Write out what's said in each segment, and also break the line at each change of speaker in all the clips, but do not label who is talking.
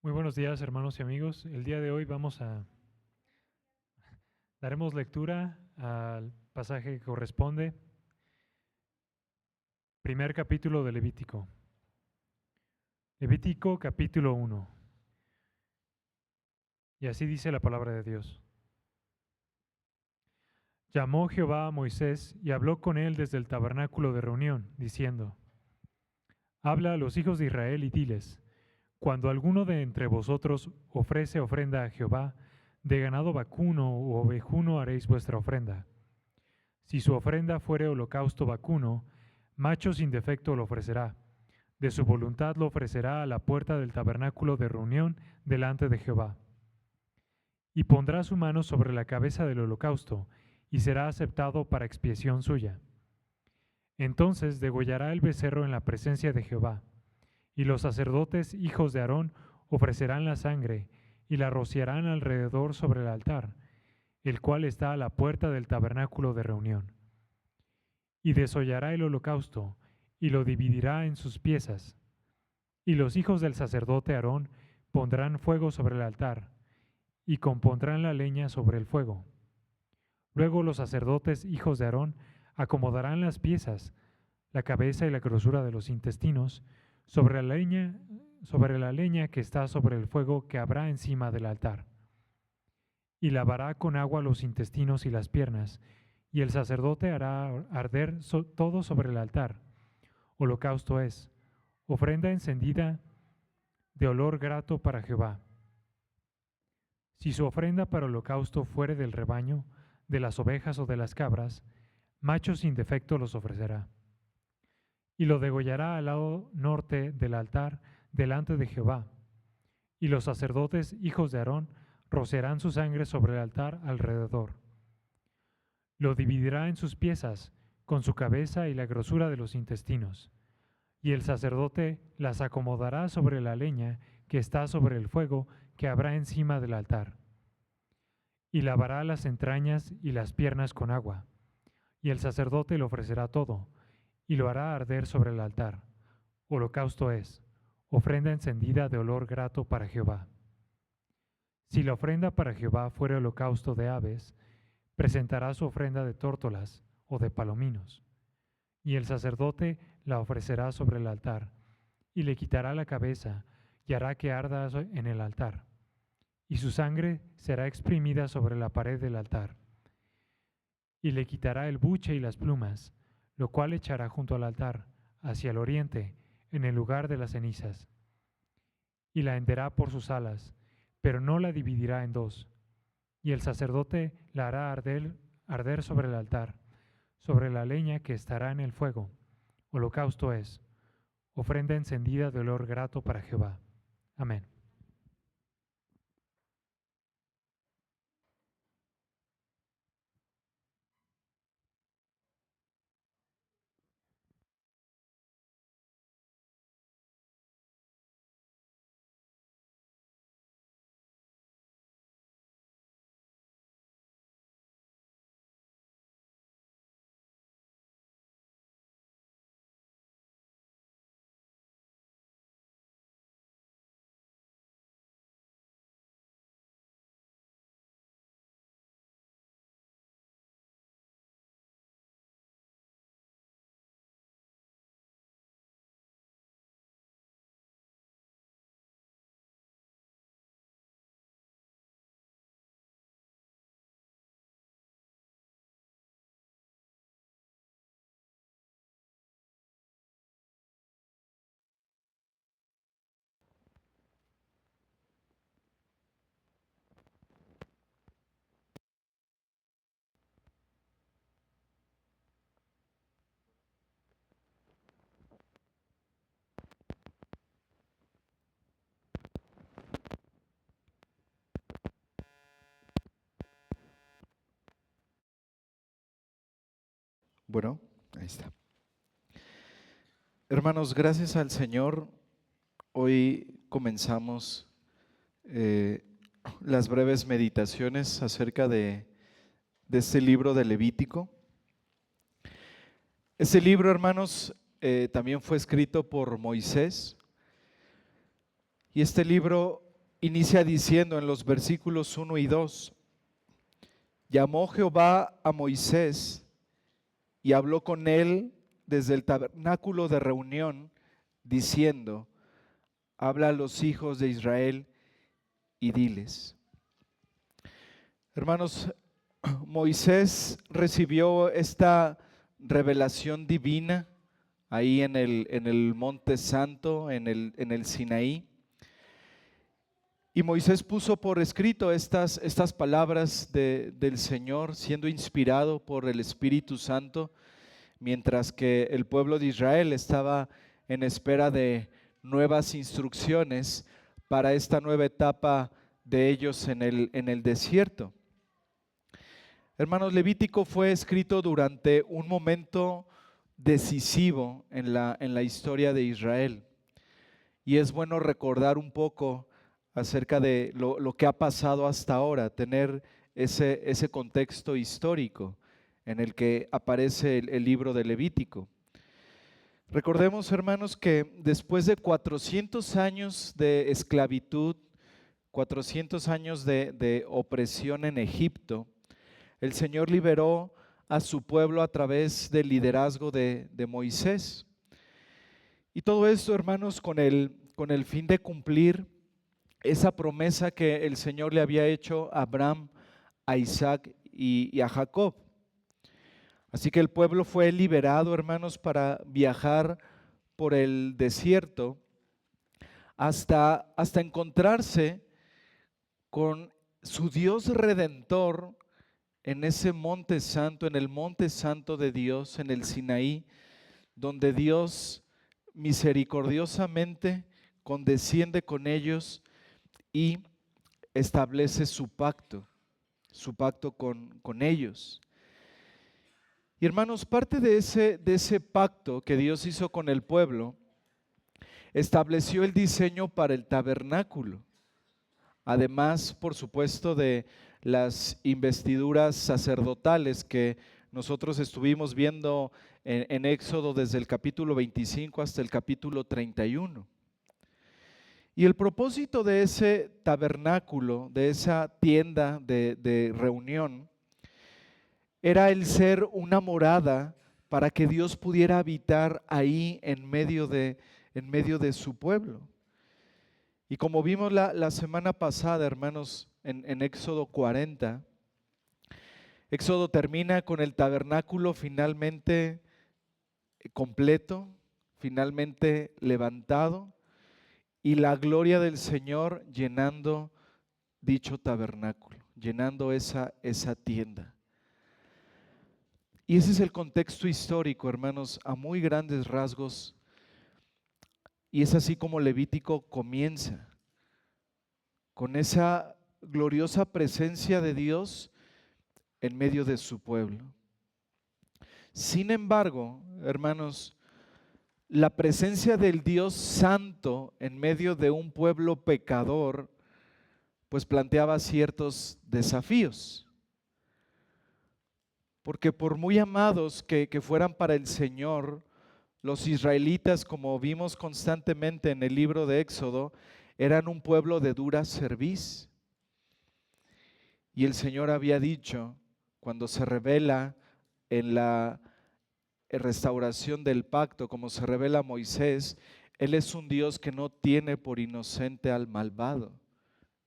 Muy buenos días, hermanos y amigos. El día de hoy daremos lectura al pasaje que corresponde, primer capítulo de Levítico. Levítico capítulo 1. Y así dice la palabra de Dios. Llamó Jehová a Moisés y habló con él desde el tabernáculo de reunión, diciendo: Habla a los hijos de Israel y diles: Cuando alguno de entre vosotros ofrece ofrenda a Jehová, de ganado vacuno o ovejuno haréis vuestra ofrenda. Si su ofrenda fuere holocausto vacuno, macho sin defecto lo ofrecerá. De su voluntad lo ofrecerá a la puerta del tabernáculo de reunión delante de Jehová. Y pondrá su mano sobre la cabeza del holocausto, y será aceptado para expiación suya. Entonces degollará el becerro en la presencia de Jehová, y los sacerdotes, hijos de Aarón, ofrecerán la sangre, y la rociarán alrededor sobre el altar, el cual está a la puerta del tabernáculo de reunión. Y desollará el holocausto, y lo dividirá en sus piezas. Y los hijos del sacerdote Aarón pondrán fuego sobre el altar, y compondrán la leña sobre el fuego. Luego los sacerdotes, hijos de Aarón, acomodarán las piezas, la cabeza y la grosura de los intestinos, sobre la leña que está sobre el fuego que habrá encima del altar. Y lavará con agua los intestinos y las piernas, y el sacerdote hará arder todo sobre el altar. Holocausto es, ofrenda encendida de olor grato para Jehová. Si su ofrenda para holocausto fuere del rebaño, de las ovejas o de las cabras, macho sin defecto los ofrecerá. Y lo degollará al lado norte del altar delante de Jehová. Y los sacerdotes, hijos de Aarón, rociarán su sangre sobre el altar alrededor. Lo dividirá en sus piezas, con su cabeza y la grosura de los intestinos. Y el sacerdote las acomodará sobre la leña que está sobre el fuego que habrá encima del altar. Y lavará las entrañas y las piernas con agua. Y el sacerdote lo ofrecerá todo, y lo hará arder sobre el altar. Holocausto es, ofrenda encendida de olor grato para Jehová. Si la ofrenda para Jehová fuere holocausto de aves, presentará su ofrenda de tórtolas o de palominos. Y el sacerdote la ofrecerá sobre el altar, y le quitará la cabeza, y hará que arda en el altar. Y su sangre será exprimida sobre la pared del altar. Y le quitará el buche y las plumas, lo cual echará junto al altar, hacia el oriente, en el lugar de las cenizas. Y la henderá por sus alas, pero no la dividirá en dos. Y el sacerdote la hará arder sobre el altar, sobre la leña que estará en el fuego. Holocausto es, ofrenda encendida de olor grato para Jehová. Amén.
Bueno, ahí está. Hermanos, gracias al Señor, hoy comenzamos las breves meditaciones acerca de este libro de Levítico. Este libro, hermanos, también fue escrito por Moisés, y este libro inicia diciendo en los versículos 1 y 2, llamó Jehová a Moisés y habló con él desde el tabernáculo de reunión, diciendo, habla a los hijos de Israel y diles. Hermanos, Moisés recibió esta revelación divina ahí en el Monte Santo, en el Sinaí. Y Moisés puso por escrito estas palabras del Señor, siendo inspirado por el Espíritu Santo, mientras que el pueblo de Israel estaba en espera de nuevas instrucciones para esta nueva etapa de ellos en el desierto. Hermanos, Levítico fue escrito durante un momento decisivo en la historia de Israel. Y es bueno recordar un poco acerca de lo que ha pasado hasta ahora, tener ese contexto histórico en el que aparece el libro de Levítico. Recordemos, hermanos, que después de 400 años de esclavitud, 400 años de opresión en Egipto, el Señor liberó a su pueblo a través del liderazgo de Moisés. Y todo esto, hermanos, con el fin de cumplir esa promesa que el Señor le había hecho a Abraham, a Isaac y a Jacob. Así que el pueblo fue liberado, hermanos, para viajar por el desierto hasta encontrarse con su Dios redentor en ese monte santo, en el monte santo de Dios, en el Sinaí, donde Dios misericordiosamente condesciende con ellos y establece su pacto con ellos. Y hermanos, parte de ese pacto que Dios hizo con el pueblo, estableció el diseño para el tabernáculo. Además, por supuesto, de las investiduras sacerdotales que nosotros estuvimos viendo en Éxodo desde el capítulo 25 hasta el capítulo 31. Y el propósito de ese tabernáculo, de esa tienda de reunión, era el ser una morada para que Dios pudiera habitar ahí en medio de su pueblo. Y como vimos la semana pasada, hermanos, en Éxodo 40, Éxodo termina con el tabernáculo finalmente completo, finalmente levantado, y la gloria del Señor llenando dicho tabernáculo, llenando esa tienda. Y ese es el contexto histórico, hermanos, a muy grandes rasgos. Y es así como Levítico comienza, con esa gloriosa presencia de Dios en medio de su pueblo. Sin embargo, hermanos, la presencia del Dios Santo en medio de un pueblo pecador, pues planteaba ciertos desafíos. Porque por muy amados que fueran para el Señor, los israelitas, como vimos constantemente en el libro de Éxodo, eran un pueblo de dura cerviz. Y el Señor había dicho, cuando se revela en la restauración del pacto, como se revela a Moisés, Él es un Dios que no tiene por inocente al malvado.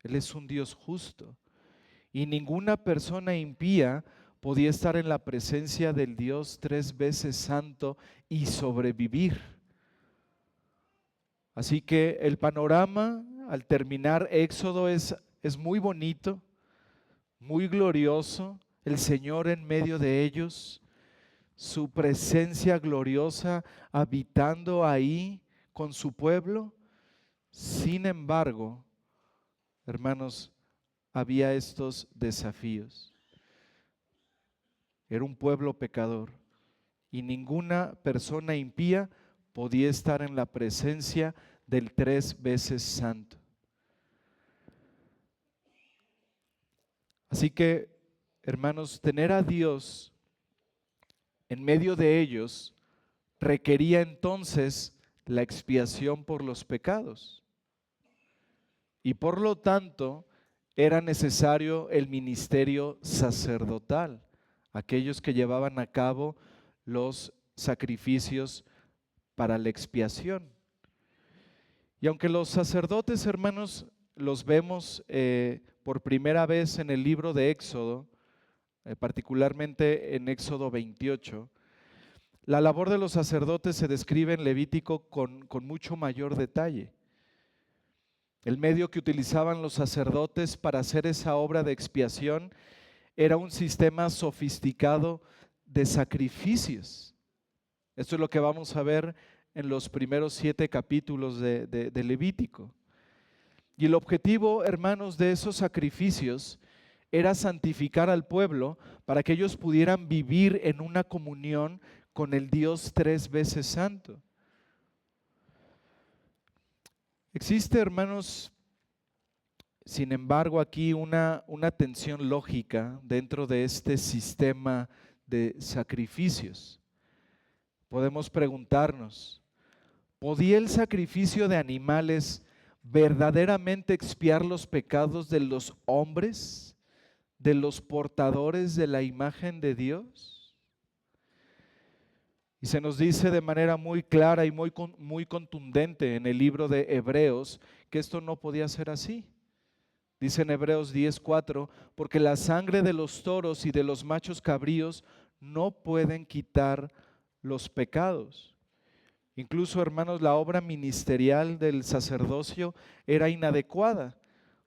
Él es un Dios justo. Y ninguna persona impía podía estar en la presencia del Dios 3 veces santo y sobrevivir. Así que el panorama al terminar Éxodo es muy bonito, muy glorioso, el Señor en medio de ellos, su presencia gloriosa habitando ahí con su pueblo. Sin embargo, hermanos, había estos desafíos. Era un pueblo pecador y ninguna persona impía podía estar en la presencia del 3 veces santo. Así que, hermanos, tener a Dios en medio de ellos requería entonces la expiación por los pecados. y por lo tanto era necesario el ministerio sacerdotal, aquellos que llevaban a cabo los sacrificios para la expiación. Y aunque los sacerdotes, hermanos, los vemos por primera vez en el libro de Éxodo, particularmente en Éxodo 28, la labor de los sacerdotes se describe en Levítico con mucho mayor detalle. El medio que utilizaban los sacerdotes para hacer esa obra de expiación era un sistema sofisticado de sacrificios. Esto es lo que vamos a ver en los primeros 7 capítulos de Levítico. Y el objetivo, hermanos, de esos sacrificios era santificar al pueblo para que ellos pudieran vivir en una comunión con el Dios 3 veces santo. Existe, hermanos, sin embargo, aquí una tensión lógica dentro de este sistema de sacrificios. Podemos preguntarnos, ¿podía el sacrificio de animales verdaderamente expiar los pecados de los hombres, de los portadores de la imagen de Dios? Y se nos dice de manera muy clara y muy contundente en el libro de Hebreos que esto no podía ser así. Dice en Hebreos 10:4, porque la sangre de los toros y de los machos cabríos no pueden quitar los pecados. Incluso, hermanos, la obra ministerial del sacerdocio era inadecuada,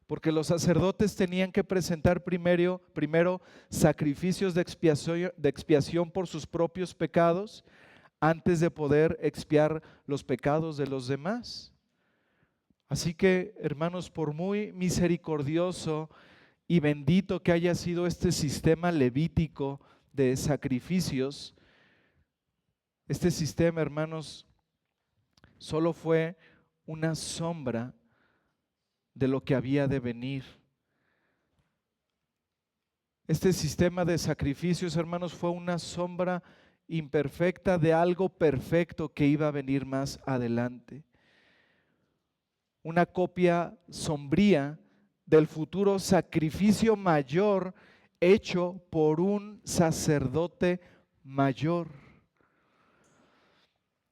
porque los sacerdotes tenían que presentar primero sacrificios de expiación por sus propios pecados antes de poder expiar los pecados de los demás. Así que, hermanos, por muy misericordioso y bendito que haya sido este sistema levítico de sacrificios, este sistema, hermanos, solo fue una sombra de lo que había de venir. Este sistema de sacrificios, hermanos, fue una sombra imperfecta de algo perfecto que iba a venir más adelante. Una copia sombría del futuro sacrificio mayor hecho por un sacerdote mayor.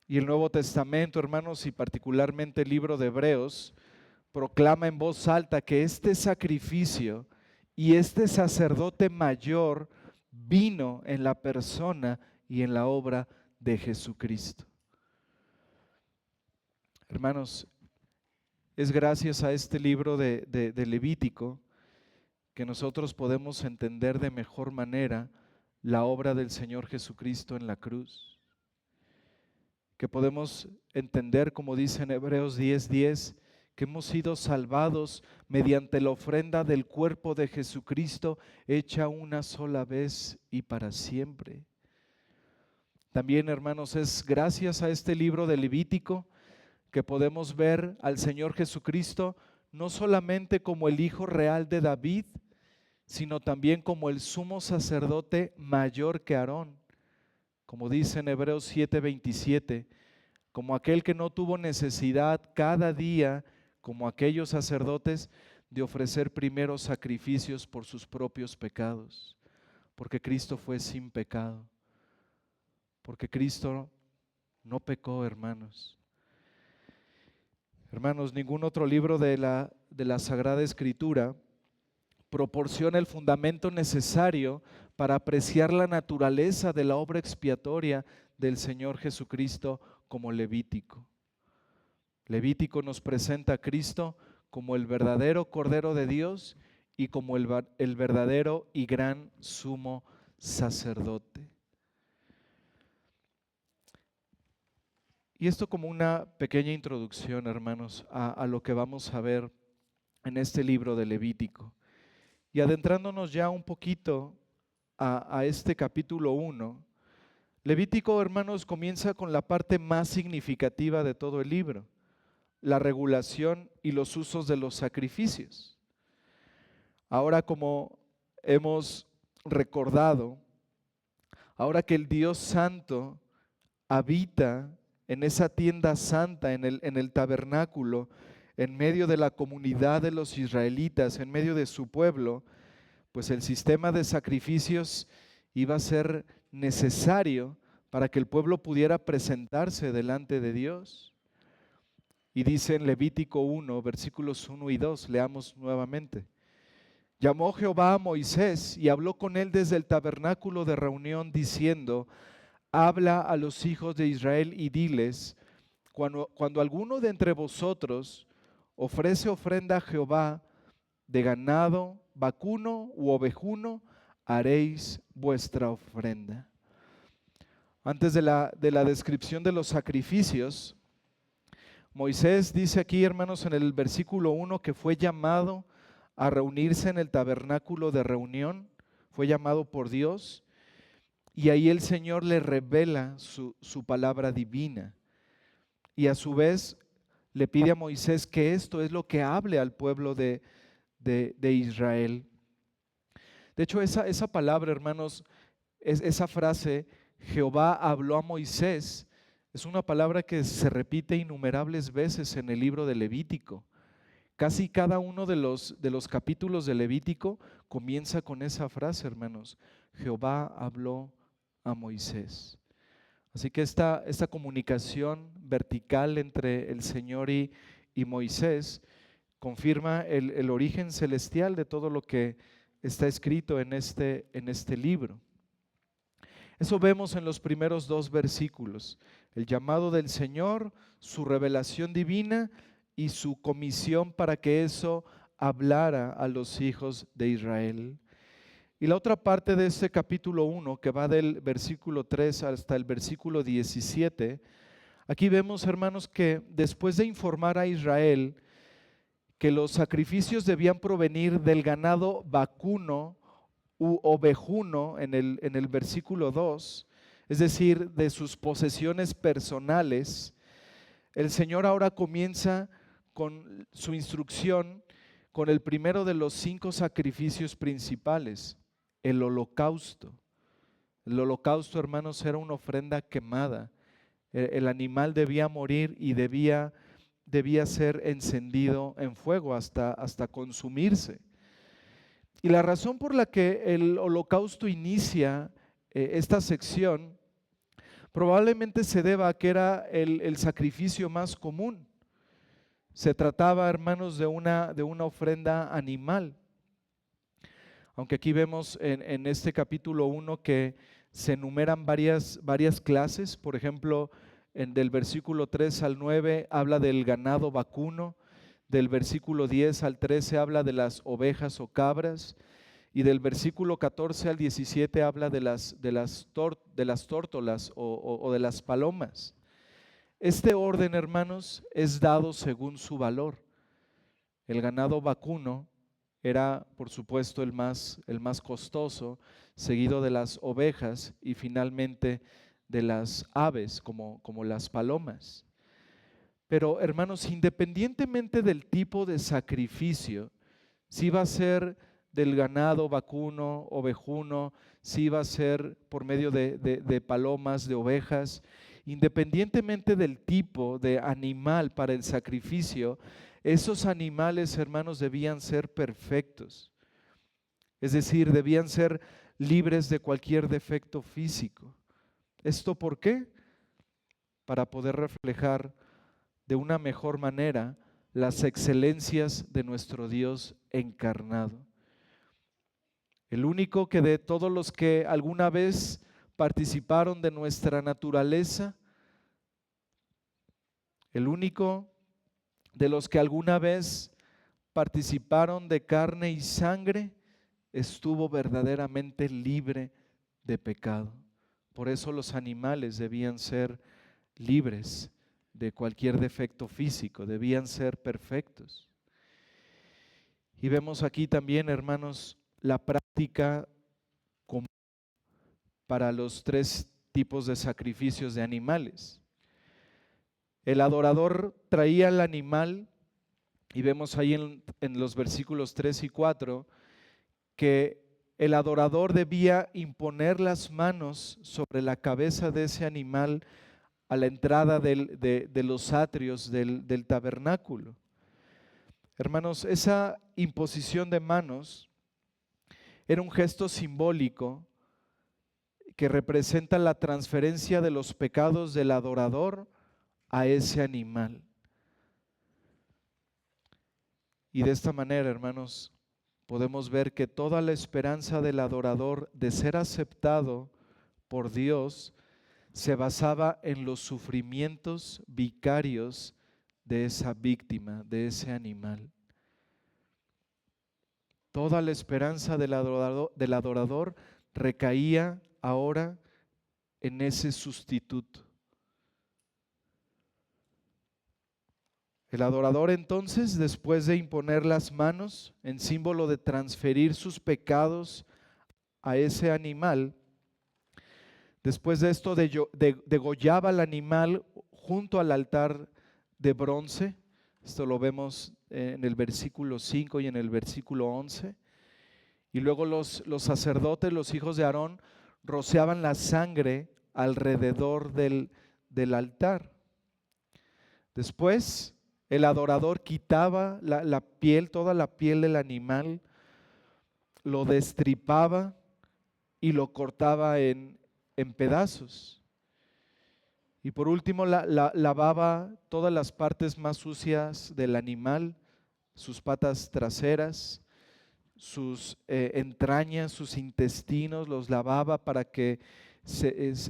Y el Nuevo Testamento, hermanos, y particularmente el libro de Hebreos, proclama en voz alta que este sacrificio y este sacerdote mayor vino en la persona y en la obra de Jesucristo. Hermanos, es gracias a este libro de Levítico que nosotros podemos entender de mejor manera la obra del Señor Jesucristo en la cruz. Que podemos entender, como dice en Hebreos 10:10, que hemos sido salvados mediante la ofrenda del cuerpo de Jesucristo hecha una sola vez y para siempre. También, hermanos, es gracias a este libro de Levítico que podemos ver al Señor Jesucristo no solamente como el Hijo real de David, sino también como el sumo sacerdote mayor que Aarón. Como dice en Hebreos 7:27, como aquel que no tuvo necesidad cada día, como aquellos sacerdotes, de ofrecer primero sacrificios por sus propios pecados, porque Cristo fue sin pecado, porque Cristo no pecó, hermanos. Hermanos, ningún otro libro de la Sagrada Escritura proporciona el fundamento necesario para apreciar la naturaleza de la obra expiatoria del Señor Jesucristo como Levítico. Levítico nos presenta a Cristo como el verdadero Cordero de Dios y como el verdadero y gran sumo sacerdote. Y esto como una pequeña introducción, hermanos, a lo que vamos a ver en este libro de Levítico. Y adentrándonos ya un poquito a este capítulo 1, Levítico, hermanos, comienza con la parte más significativa de todo el libro, la regulación y los usos de los sacrificios. Ahora, como hemos recordado, ahora que el Dios Santo habita en esa tienda santa, en el tabernáculo, en medio de la comunidad de los israelitas, en medio de su pueblo, pues el sistema de sacrificios iba a ser necesario para que el pueblo pudiera presentarse delante de Dios. Y dice en Levítico 1, versículos 1 y 2, leamos nuevamente. Llamó Jehová a Moisés y habló con él desde el tabernáculo de reunión, diciendo: habla a los hijos de Israel y diles, cuando alguno de entre vosotros ofrece ofrenda a Jehová de ganado, vacuno u ovejuno, haréis vuestra ofrenda. Antes de la descripción de los sacrificios, Moisés dice aquí, hermanos, en el versículo 1, que fue llamado a reunirse en el tabernáculo de reunión, fue llamado por Dios, y ahí el Señor le revela su palabra divina. Y a su vez le pide a Moisés que esto es lo que hable al pueblo de Israel. De hecho, esa palabra, hermanos, esa frase, Jehová habló a Moisés, es una palabra que se repite innumerables veces en el libro de Levítico. Casi cada uno de los capítulos de Levítico comienza con esa frase, hermanos. Jehová habló a Moisés. Así que esta comunicación vertical entre el Señor y Moisés confirma el origen celestial de todo lo que está escrito en este libro. Eso vemos en los primeros 2 versículos, el llamado del Señor, su revelación divina y su comisión para que eso hablara a los hijos de Israel. Y la otra parte de este capítulo 1, que va del versículo 3 hasta el versículo 17, aquí vemos, hermanos, que después de informar a Israel que los sacrificios debían provenir del ganado vacuno u ovejuno en el versículo 2, es decir, de sus posesiones personales, el Señor ahora comienza con su instrucción con el primero de los 5 sacrificios principales, el holocausto. El holocausto, hermanos, era una ofrenda quemada. El animal debía morir y debía ser encendido en fuego hasta consumirse. Y la razón por la que el holocausto inicia esta sección probablemente se deba a que era el sacrificio más común. Se trataba, hermanos, de una ofrenda animal. Aunque aquí vemos en este capítulo 1 que se enumeran varias clases. Por ejemplo, del versículo 3 al 9 habla del ganado vacuno, del versículo 10 al 13 habla de las ovejas o cabras, y del versículo 14 al 17 habla de las tórtolas o de las palomas. Este orden, hermanos, es dado según su valor. El ganado vacuno era, por supuesto, el más costoso, seguido de las ovejas y finalmente de las aves, como las palomas. Pero, hermanos, independientemente del tipo de sacrificio, si va a ser del ganado vacuno, ovejuno, si va a ser por medio de palomas, de ovejas, independientemente del tipo de animal para el sacrificio, esos animales, hermanos, debían ser perfectos. Es decir, debían ser libres de cualquier defecto físico. ¿Esto por qué? Para poder reflejar de una mejor manera las excelencias de nuestro Dios encarnado. El único que de todos los que alguna vez participaron de nuestra naturaleza, el único de los que alguna vez participaron de carne y sangre, estuvo verdaderamente libre de pecado. Por eso los animales debían ser libres de cualquier defecto físico, debían ser perfectos. Y vemos aquí también, hermanos, la práctica común para los 3 tipos de sacrificios de animales. El adorador traía el animal, y vemos ahí en los versículos 3 y 4 que el adorador debía imponer las manos sobre la cabeza de ese animal a la entrada de los atrios del tabernáculo. Hermanos, esa imposición de manos era un gesto simbólico que representa la transferencia de los pecados del adorador a ese animal. Y de esta manera, hermanos, podemos ver que toda la esperanza del adorador de ser aceptado por Dios se basaba en los sufrimientos vicarios de esa víctima, de ese animal. Toda la esperanza del adorador recaía ahora en ese sustituto. El adorador entonces, después de imponer las manos en símbolo de transferir sus pecados a ese animal, después de esto degollaba al animal junto al altar de bronce. Esto lo vemos en el versículo 5 y en el versículo 11. Y luego los sacerdotes, los hijos de Aarón, rociaban la sangre alrededor del altar. Después, el adorador quitaba la piel, toda la piel del animal, lo destripaba y lo cortaba en pedazos. Y por último, lavaba todas las partes más sucias del animal, sus patas traseras, sus entrañas, sus intestinos, los lavaba para que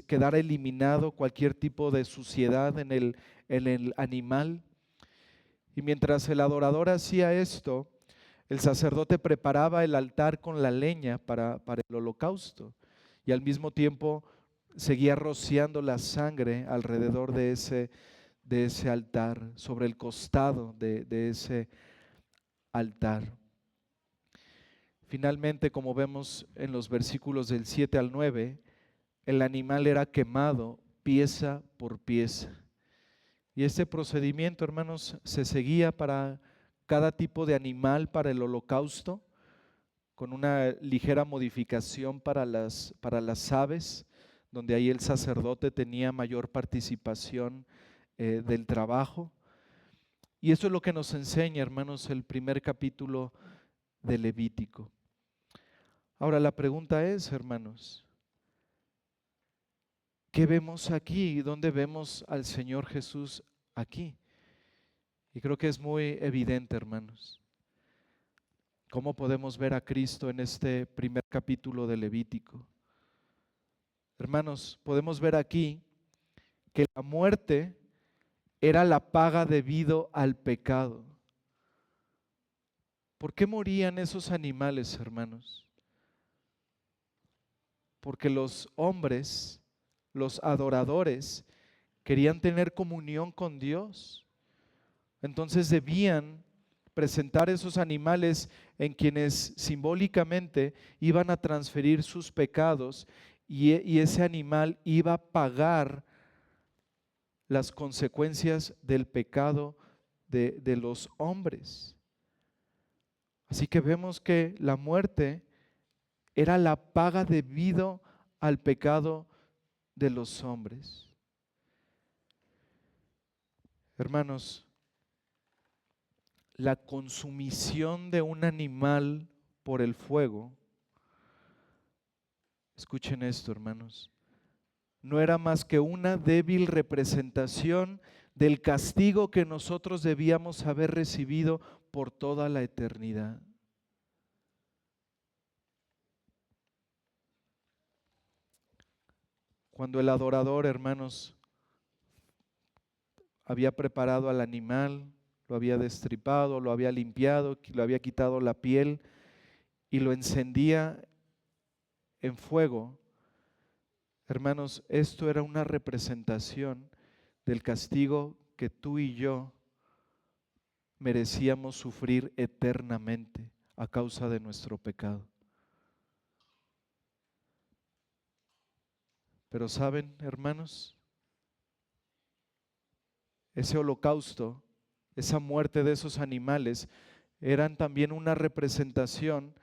quedara eliminado cualquier tipo de suciedad en el animal. Y mientras el adorador hacía esto, el sacerdote preparaba el altar con la leña para el holocausto y al mismo tiempo seguía rociando la sangre alrededor de ese altar, sobre el costado de ese altar. Finalmente, como vemos en los versículos del 7 al 9, el animal era quemado pieza por pieza. Y este procedimiento, hermanos, se seguía para cada tipo de animal para el holocausto, con una ligera modificación para las aves, donde ahí el sacerdote tenía mayor participación del trabajo. Y eso es lo que nos enseña, hermanos, el primer capítulo de Levítico. Ahora la pregunta es, hermanos, ¿qué vemos aquí? ¿Dónde vemos al Señor Jesús aquí? Y creo que es muy evidente, hermanos. ¿Cómo podemos ver a Cristo en este primer capítulo de Levítico? Hermanos, podemos ver aquí que la muerte era la paga debido al pecado. ¿Por qué morían esos animales, hermanos? Porque los hombres, los adoradores, querían tener comunión con Dios. Entonces debían presentar esos animales en quienes simbólicamente iban a transferir sus pecados y ese animal iba a pagar las consecuencias del pecado de los hombres. Así que vemos que la muerte era la paga debido al pecado de los hombres. Hermanos, la consumición de un animal por el fuego, escuchen esto, hermanos, no era más que una débil representación del castigo que nosotros debíamos haber recibido por toda la eternidad. Cuando el adorador, hermanos, había preparado al animal, lo había destripado, lo había limpiado, lo había quitado la piel y lo encendía en fuego, hermanos, esto era una representación del castigo que tú y yo merecíamos sufrir eternamente a causa de nuestro pecado. Pero ¿saben, hermanos? Ese holocausto, esa muerte de esos animales, eran también una representación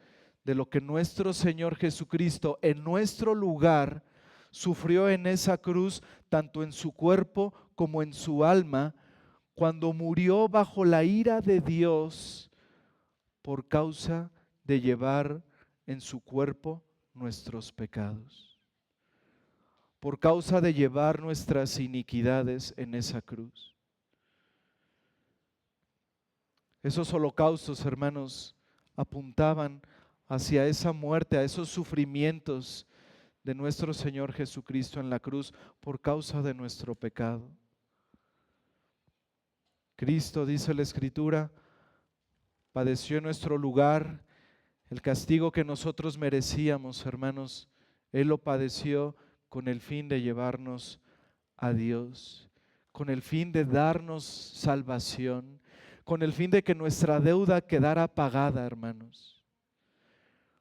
de lo que nuestro Señor Jesucristo en nuestro lugar sufrió en esa cruz, tanto en su cuerpo como en su alma, cuando murió bajo la ira de Dios por causa de llevar en su cuerpo nuestros pecados, por causa de llevar nuestras iniquidades en esa cruz. Esos holocaustos, hermanos, apuntaban hacia esa muerte, a esos sufrimientos de nuestro Señor Jesucristo en la cruz por causa de nuestro pecado. Cristo, dice la Escritura, padeció en nuestro lugar el castigo que nosotros merecíamos, hermanos. Él lo padeció con el fin de llevarnos a Dios, con el fin de darnos salvación, con el fin de que nuestra deuda quedara pagada, hermanos.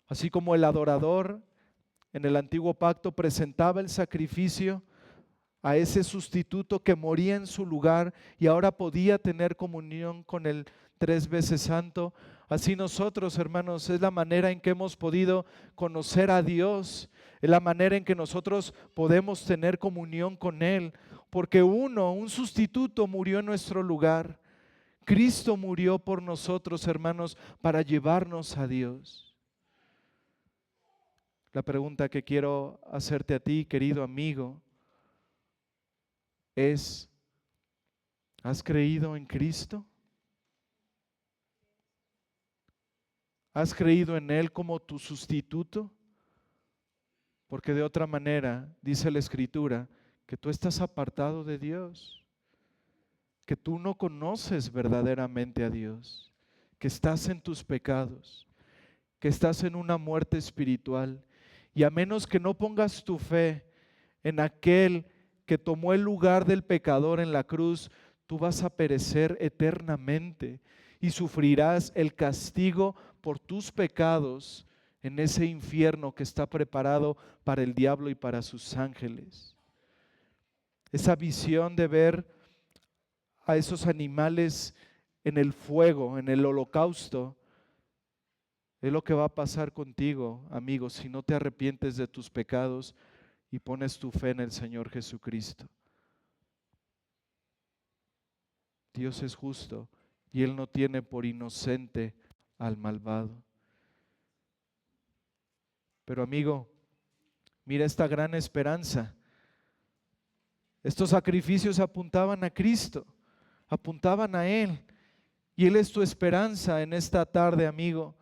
Así como el adorador en el antiguo pacto presentaba el sacrificio a ese sustituto que moría en su lugar y ahora podía tener comunión con el 3 veces santo, así nosotros, hermanos, es la manera en que hemos podido conocer a Dios, es la manera en que nosotros podemos tener comunión con Él, porque un sustituto murió en nuestro lugar. Cristo murió por nosotros, hermanos, para llevarnos a Dios. La pregunta que quiero hacerte a ti, querido amigo, es: ¿has creído en Cristo? ¿Has creído en Él como tu sustituto? Porque de otra manera, dice la Escritura, que tú estás apartado de Dios, que tú no conoces verdaderamente a Dios, que estás en tus pecados, que estás en una muerte espiritual. Y a menos que no pongas tu fe en aquel que tomó el lugar del pecador en la cruz, tú vas a perecer eternamente y sufrirás el castigo por tus pecados en ese infierno que está preparado para el diablo y para sus ángeles. Esa visión de ver a esos animales en el fuego, en el holocausto, es lo que va a pasar contigo, amigo, si no te arrepientes de tus pecados y pones tu fe en el Señor Jesucristo. Dios es justo y Él no tiene por inocente al malvado. Pero amigo, mira esta gran esperanza. Estos sacrificios apuntaban a Cristo, apuntaban a Él. Y Él es tu esperanza en esta tarde, amigo,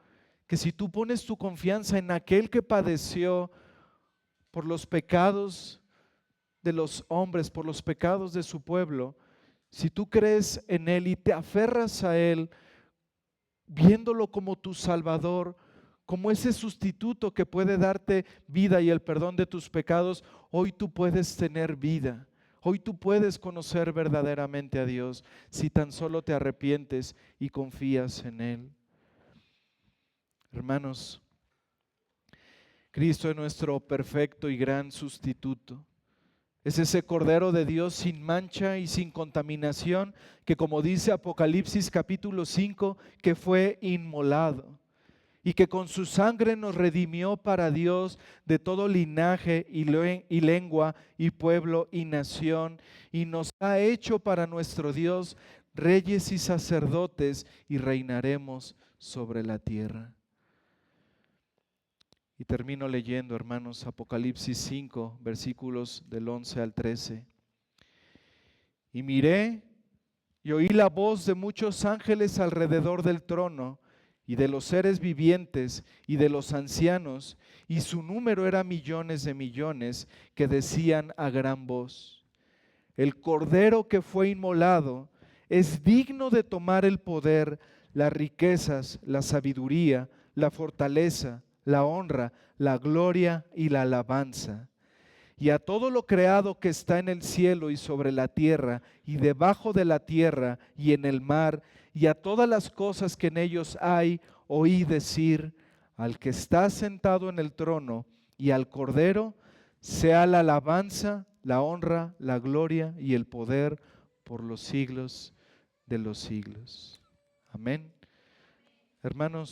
que si tú pones tu confianza en aquel que padeció por los pecados de los hombres, por los pecados de su pueblo, si tú crees en Él y te aferras a Él, viéndolo como tu Salvador, como ese sustituto que puede darte vida y el perdón de tus pecados, hoy tú puedes tener vida. Hoy tú puedes conocer verdaderamente a Dios si tan solo te arrepientes y confías en Él. Hermanos, Cristo es nuestro perfecto y gran sustituto. Es ese Cordero de Dios sin mancha y sin contaminación que, como dice Apocalipsis capítulo 5, que fue inmolado y que con su sangre nos redimió para Dios de todo linaje y lengua y pueblo y nación, y nos ha hecho para nuestro Dios reyes y sacerdotes, y reinaremos sobre la tierra. Y termino leyendo, hermanos, Apocalipsis 5, versículos del 11 al 13. Y miré y oí la voz de muchos ángeles alrededor del trono, y de los seres vivientes y de los ancianos, y su número era millones de millones, que decían a gran voz: el Cordero que fue inmolado es digno de tomar el poder, las riquezas, la sabiduría, la fortaleza, la honra, la gloria y la alabanza. Y a todo lo creado que está en el cielo y sobre la tierra y debajo de la tierra y en el mar, y a todas las cosas que en ellos hay, oí decir: al que está sentado en el trono y al Cordero, sea la alabanza, la honra, la gloria y el poder por los siglos de los siglos. Amén. Hermanos,